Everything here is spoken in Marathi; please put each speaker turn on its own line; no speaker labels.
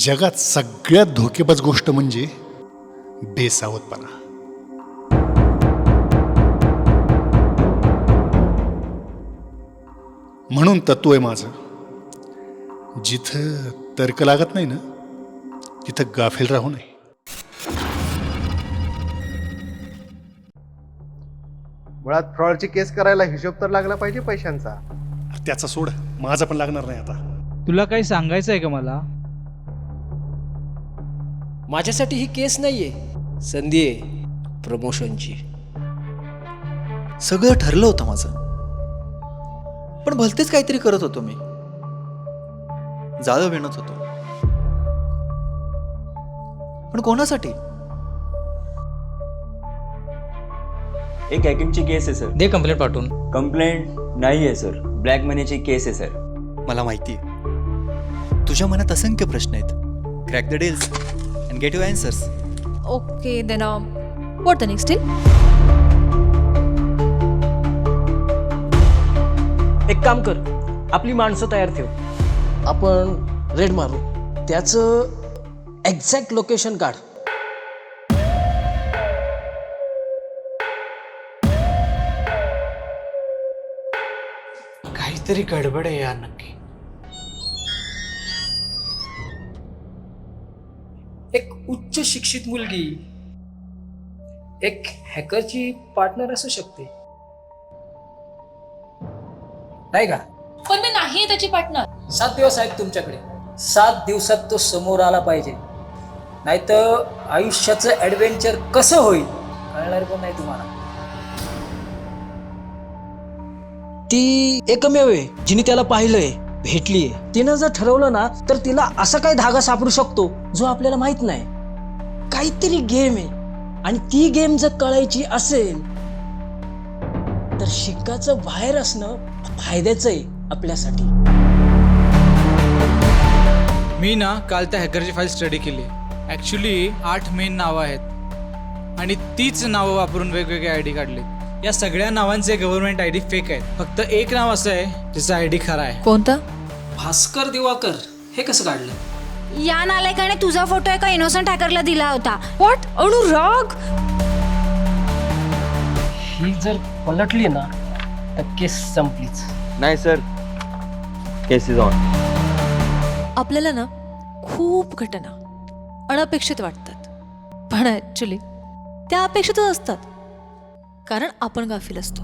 जगात सगळ्यात धोकेबाज गोष्ट म्हणजे बेसावधपणा. म्हणून तत्व आहे माझं, जिथं तर्क लागत नाही ना तिथं गाफील राहू नये.
मुळात फ्रॉडची केस करायला हिशोब तर लागला पाहिजे पैशांचा.
त्याचा सोड, माझा पण लागणार नाही आता.
तुला काही सांगायचं आहे का मला?
माझ्यासाठी ही केस नाहीये, संधी आहे प्रमोशनची.
सगळं ठरलं होतं माझं, पण भलतेच काहीतरी करत होतो मी. जाळं विणत होतो, पण कोणासाठी?
एक हॅकिंगची केस आहे सर.
दे कंप्लेंट पाठवून.
कंप्लेंट नाही आहे सर, ब्लॅक मनीची केस आहे सर.
मला माहिती आहे तुझ्या मनात असंख्य प्रश्न आहेत. Crack the deals and get your answers.
Okay, then what the next deal?
एक काम कर, आपली माणसं तयार ठेव, आपण रेड मारू, त्याचं एक्झॅक्ट लोकेशन काढ. काहीतरी गडबड आहे यार नक्की. एक उच्च शिक्षित मुलगी एक हॅकरची पार्टनर असू शकते, नाही का?
पण मी नाही त्याची पार्टनर.
7 दिवस आहेत तुमच्याकडे. 7 दिवसात तो समोर आला पाहिजे, नाहीतर आयुष्याचं ऍडव्हेंचर कसं होईल कळणार पण नाही तुम्हाला. ती एकमेव आहे जिने त्याला पाहिलंय, भेटलीये. तिनं जर ठरवलं ना तर तिला असा काही धागा सापडू शकतो जो आपल्याला माहित नाही. काहीतरी गेम आहे, आणि ती गेम जर कळायची असेल तर शिक्काचं बाहेर असणं फायद्याचं आहे आपल्यासाठी.
मी ना काल त्या हॅकरची फाईल स्टडी केली. ॲक्च्युली 8 मेन नावं आहेत आणि तीच नावं वापरून वेगवेगळे आय डी काढले. या सगळ्या नावांचे गव्हर्नमेंट आय डी फेक आहेत. फक्त एक नाव असं आहे ज्याचा आय डी खरा आहे.
कोणतं?
भास्कर दिवाकर. हे कसं काढलं?
या नालायकाने तुझा फोटो एका इनोसंट हॅकरला दिला होता.
What? अनुराग?
ही जर पलटली ना तर केस संपलीच.
नाही सर, केस इज ऑन.
आपल्याला ना खूप घटना अनपेक्षित वाटतात, पण ॲक्च्युली त्या अपेक्षितच असतात, कारण आपण गाफील असतो.